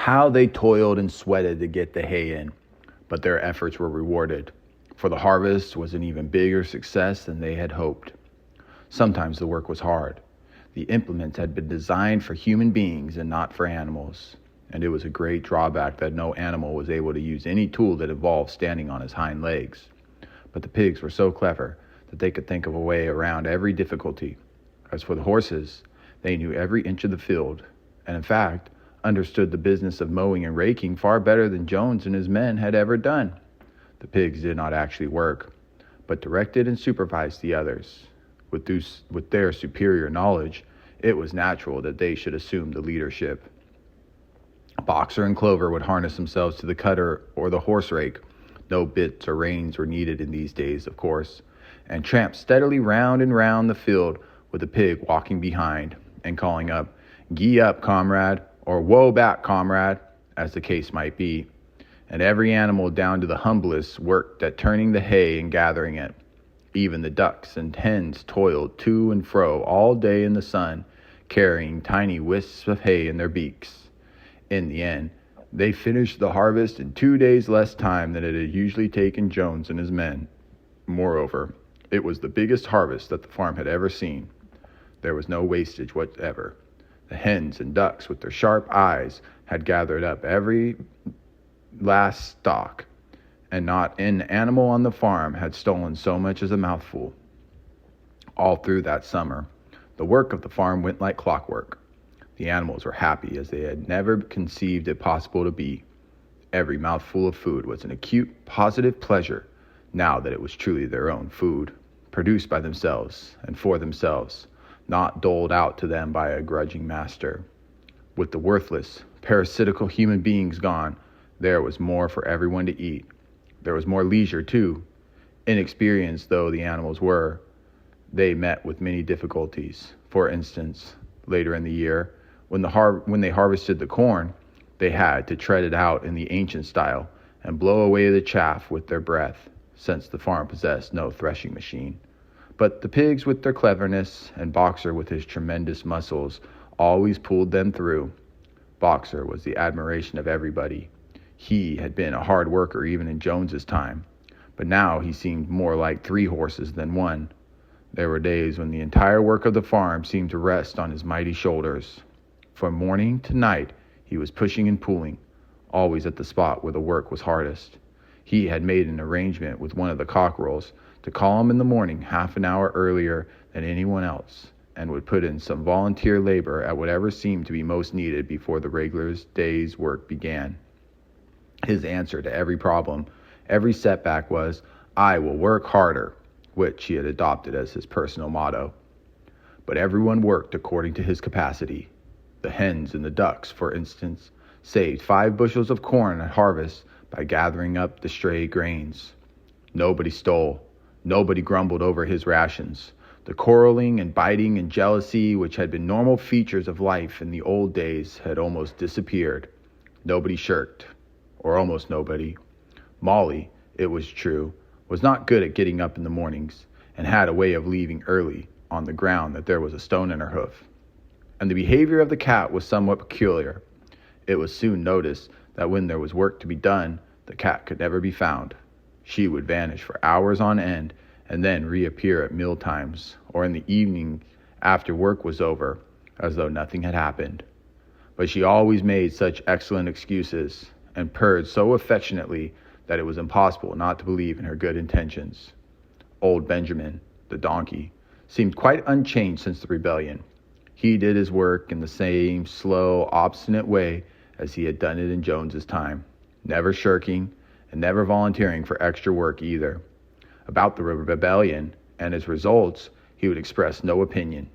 How they toiled and sweated to get the hay in, but their efforts were rewarded, for the harvest was an even bigger success than they had hoped. Sometimes the work was hard. The implements had been designed for human beings and not for animals, and it was a great drawback that no animal was able to use any tool that involved standing on his hind legs. But the pigs were so clever that they could think of a way around every difficulty. As for the horses, they knew every inch of the field, and in fact, understood the business of mowing and raking far better than Jones and his men had ever done. The pigs did not actually work, but directed and supervised the others. With their superior knowledge, it was natural that they should assume the leadership. Boxer and Clover would harness themselves to the cutter or the horse rake. No bits or reins were needed in these days, of course, and tramp steadily round and round the field with the pig walking behind and calling up, "Gee up, comrade," or "Woe back, comrade," as the case might be. And every animal down to the humblest worked at turning the hay and gathering it. Even the ducks and hens toiled to and fro all day in the sun, carrying tiny wisps of hay in their beaks. In the end, they finished the harvest in 2 days less time than it had usually taken Jones and his men. Moreover, it was the biggest harvest that the farm had ever seen. There was no wastage whatever. The hens and ducks, with their sharp eyes, had gathered up every last stalk, and not an animal on the farm had stolen so much as a mouthful. All through that summer, the work of the farm went like clockwork. The animals were happy as they had never conceived it possible to be. Every mouthful of food was an acute, positive pleasure, now that it was truly their own food, produced by themselves and for themselves, not doled out to them by a grudging master. With the worthless, parasitical human beings gone, there was more for everyone to eat. There was more leisure, too. Inexperienced though the animals were, they met with many difficulties. For instance, later in the year, when they harvested the corn, they had to tread it out in the ancient style and blow away the chaff with their breath, since the farm possessed no threshing machine. But the pigs, with their cleverness, and Boxer, with his tremendous muscles, always pulled them through. Boxer was the admiration of everybody. He had been a hard worker even in Jones's time, but now he seemed more like 3 horses than 1. There were days when the entire work of the farm seemed to rest on his mighty shoulders. From morning to night, he was pushing and pulling, always at the spot where the work was hardest. He had made an arrangement with one of the cockerels to call him in the morning half an hour earlier than anyone else, and would put in some volunteer labor at whatever seemed to be most needed before the regular day's work began. His answer to every problem, every setback was, "I will work harder," which he had adopted as his personal motto. But everyone worked according to his capacity. The hens and the ducks, for instance, saved 5 bushels of corn at harvest by gathering up the stray grains. Nobody stole. Nobody grumbled over his rations. The quarreling and biting and jealousy, which had been normal features of life in the old days, had almost disappeared. Nobody shirked, or almost nobody. Molly, it was true, was not good at getting up in the mornings, and had a way of leaving early on the ground that there was a stone in her hoof. And the behavior of the cat was somewhat peculiar. It was soon noticed that when there was work to be done, the cat could never be found. She would vanish for hours on end, and then reappear at meal times, or in the evening after work was over, as though nothing had happened. But she always made such excellent excuses, and purred so affectionately that it was impossible not to believe in her good intentions. Old Benjamin, the donkey, seemed quite unchanged since the rebellion. He did his work in the same slow, obstinate way as he had done it in Jones's time, never shirking, and never volunteering for extra work either. About the rebellion and its results, he would express no opinion.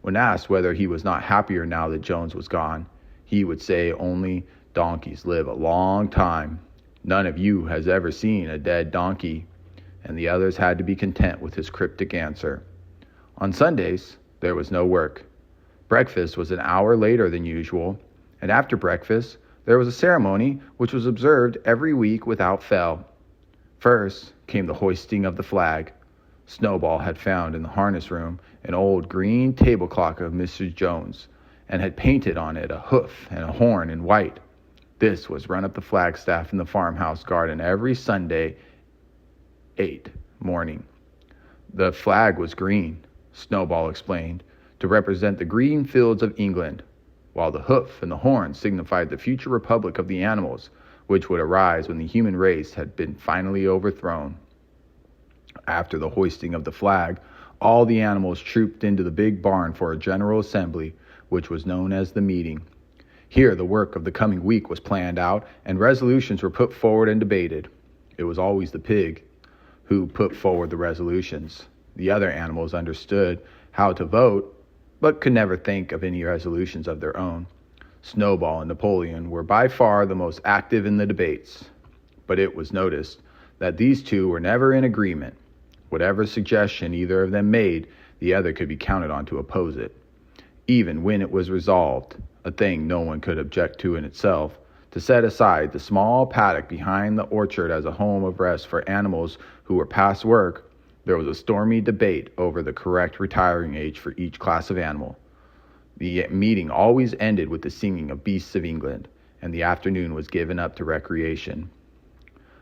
When asked whether he was not happier now that Jones was gone, he would say only, "Donkeys live a long time. None of you has ever seen a dead donkey," and the others had to be content with his cryptic answer. On Sundays, there was no work. Breakfast was an hour later than usual, and after breakfast, there was a ceremony which was observed every week without fail. First came the hoisting of the flag. Snowball had found in the harness room an old green table clock of Mrs. Jones, and had painted on it a hoof and a horn in white. This was run up the flagstaff in the farmhouse garden every Sunday 8 morning. The flag was green, Snowball explained, to represent the green fields of England, while the hoof and the horn signified the future republic of the animals, which would arise when the human race had been finally overthrown. After the hoisting of the flag, all the animals trooped into the big barn for a general assembly, which was known as the meeting. Here the work of the coming week was planned out, and resolutions were put forward and debated. It was always the pig who put forward the resolutions. The other animals understood how to vote, but could never think of any resolutions of their own. Snowball and Napoleon were by far the most active in the debates, but it was noticed that these two were never in agreement. Whatever suggestion either of them made, the other could be counted on to oppose it. Even when it was resolved, a thing no one could object to in itself, to set aside the small paddock behind the orchard as a home of rest for animals who were past work, there was a stormy debate over the correct retiring age for each class of animal. The meeting always ended with the singing of Beasts of England, and the afternoon was given up to recreation.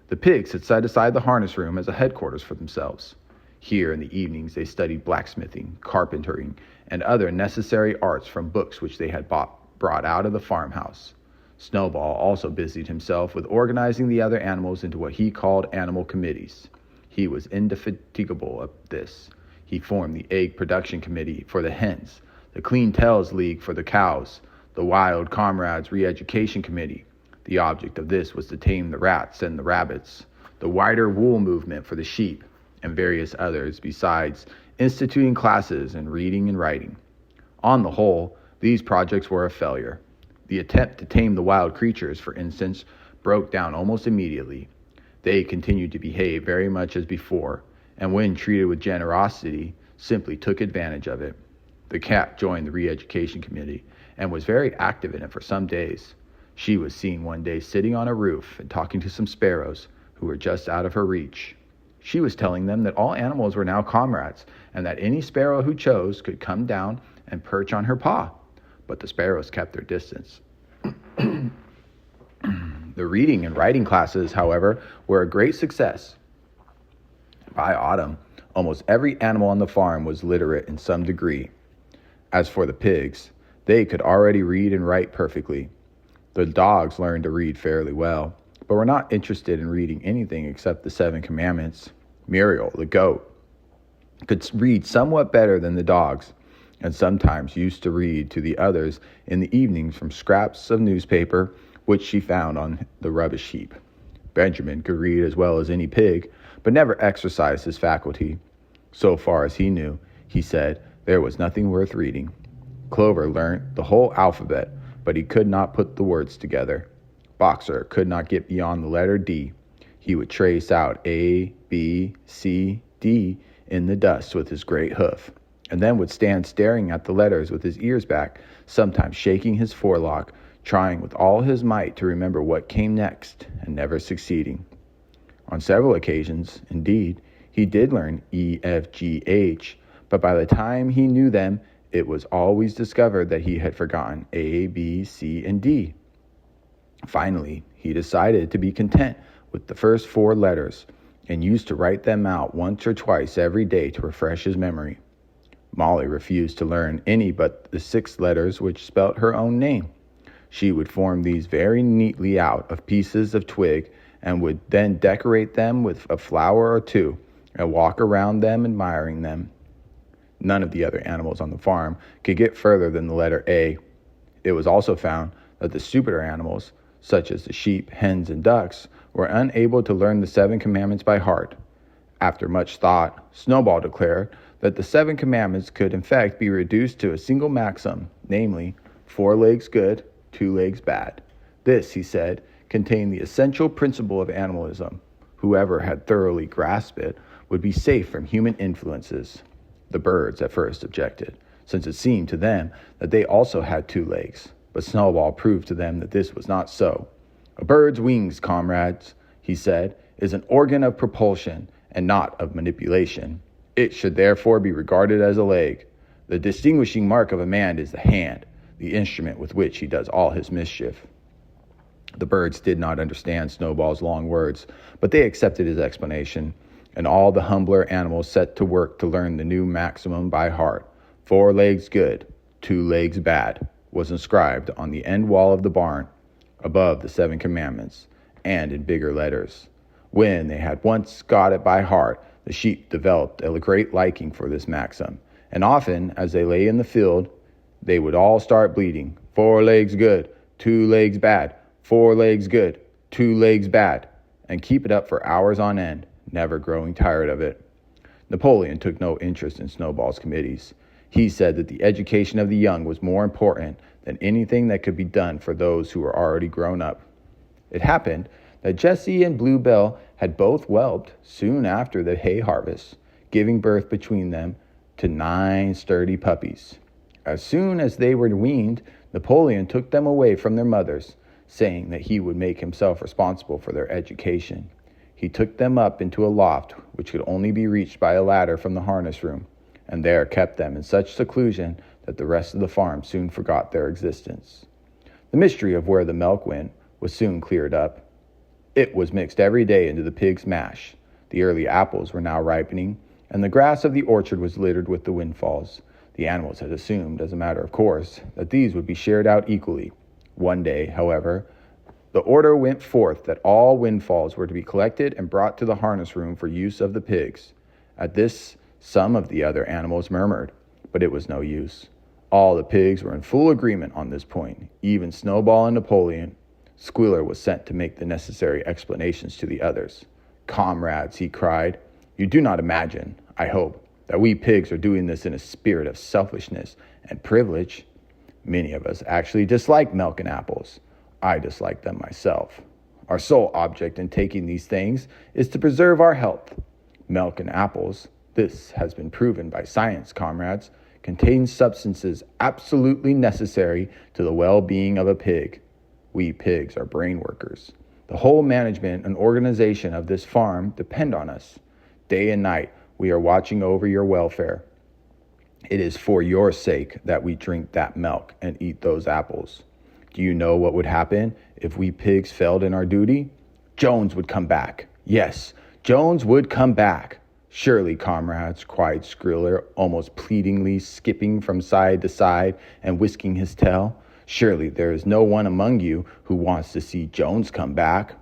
The pigs had set aside the harness room as a headquarters for themselves. Here in the evenings they studied blacksmithing, carpentering, and other necessary arts from books which they had brought out of the farmhouse. Snowball also busied himself with organizing the other animals into what he called animal committees. He was indefatigable at this. He formed the egg production committee for the hens, the Clean Tails League for the cows, the Wild Comrades Re-Education Committee. The object of this was to tame the rats and the rabbits, the Whiter Wool Movement for the sheep, and various others, besides instituting classes in reading and writing. On the whole, these projects were a failure. The attempt to tame the wild creatures, for instance, broke down almost immediately. They continued to behave very much as before, and when treated with generosity, simply took advantage of it. The cat joined the Re-Education Committee and was very active in it for some days. She was seen one day sitting on a roof and talking to some sparrows who were just out of her reach. She was telling them that all animals were now comrades, and that any sparrow who chose could come down and perch on her paw. But the sparrows kept their distance. The reading and writing classes, however, were a great success. By autumn, almost every animal on the farm was literate in some degree. As for the pigs, they could already read and write perfectly. The dogs learned to read fairly well, but were not interested in reading anything except the 7 Commandments. Muriel, the goat, could read somewhat better than the dogs, and sometimes used to read to the others in the evenings from scraps of newspaper which she found on the rubbish heap. Benjamin could read as well as any pig, but never exercised his faculty. So far as he knew, he said, there was nothing worth reading. Clover learnt the whole alphabet, but he could not put the words together. Boxer could not get beyond the letter D. He would trace out A, B, C, D in the dust with his great hoof, and then would stand staring at the letters with his ears back, sometimes shaking his forelock, trying with all his might to remember what came next, and never succeeding. On several occasions, indeed, he did learn E, F, G, H, but by the time he knew them, it was always discovered that he had forgotten A, B, C, and D. Finally, he decided to be content with the first 4 letters, and used to write them out once or twice every day to refresh his memory. Molly refused to learn any but the 6 letters which spelt her own name. She would form these very neatly out of pieces of twig, and would then decorate them with a flower or 2, and walk around them admiring them. None of the other animals on the farm could get further than the letter A. It was also found that the stupider animals, such as the sheep, hens, and ducks, were unable to learn the 7 Commandments by heart. After much thought, Snowball declared that the 7 Commandments could in fact be reduced to a single maxim, namely, 4 legs good, 2 legs bad. This, he said, contained the essential principle of animalism. Whoever had thoroughly grasped it would be safe from human influences. The birds at first objected, since it seemed to them that they also had 2 legs, but Snowball proved to them that this was not so. A bird's wings, comrades, he said, is an organ of propulsion and not of manipulation. It should therefore be regarded as a leg. The distinguishing mark of a man is the hand, the instrument with which he does all his mischief. The birds did not understand Snowball's long words, but they accepted his explanation, and all the humbler animals set to work to learn the new maximum by heart. 4 legs good, 2 legs bad, was inscribed on the end wall of the barn, above the 7 commandments, and in bigger letters. When they had once got it by heart, the sheep developed a great liking for this maxim, and often, as they lay in the field, they would all start bleating, 4 legs good, 2 legs bad, 4 legs good, 2 legs bad, and keep it up for hours on end, never growing tired of it. Napoleon took no interest in Snowball's committees. He said that the education of the young was more important than anything that could be done for those who were already grown up. It happened that Jessie and Bluebell had both whelped soon after the hay harvest, giving birth between them to 9 sturdy puppies. As soon as they were weaned, Napoleon took them away from their mothers, saying that he would make himself responsible for their education. He took them up into a loft which could only be reached by a ladder from the harness room, and there kept them in such seclusion that the rest of the farm soon forgot their existence. The mystery of where the milk went was soon cleared up. It was mixed every day into the pig's mash. The early apples were now ripening, and the grass of the orchard was littered with the windfalls. The animals had assumed, as a matter of course, that these would be shared out equally. One day, however, the order went forth that all windfalls were to be collected and brought to the harness room for use of the pigs. At this, some of the other animals murmured, but it was no use. All the pigs were in full agreement on this point, even Snowball and Napoleon. Squealer was sent to make the necessary explanations to the others. "Comrades," he cried, "you do not imagine, I hope, that we pigs are doing this in a spirit of selfishness and privilege. Many of us actually dislike milk and apples. I dislike them myself. Our sole object in taking these things is to preserve our health. Milk and apples, this has been proven by science, comrades, contain substances absolutely necessary to the well-being of a pig. We pigs are brain workers. The whole management and organization of this farm depend on us. Day and night, we are watching over your welfare. It is for your sake that we drink that milk and eat those apples. Do you know what would happen if we pigs failed in our duty? Jones would come back. Yes, Jones would come back. Surely, comrades," cried Squealer, almost pleadingly, skipping from side to side and whisking his tail. "Surely there is no one among you who wants to see Jones come back."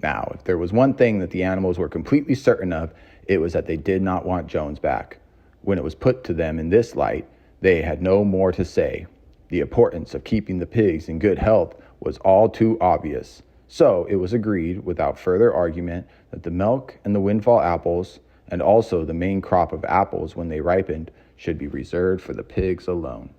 Now, if there was one thing that the animals were completely certain of, it was that they did not want Jones back. When it was put to them in this light, they had no more to say. The importance of keeping the pigs in good health was all too obvious. So it was agreed, without further argument, that the milk and the windfall apples, and also the main crop of apples when they ripened, should be reserved for the pigs alone.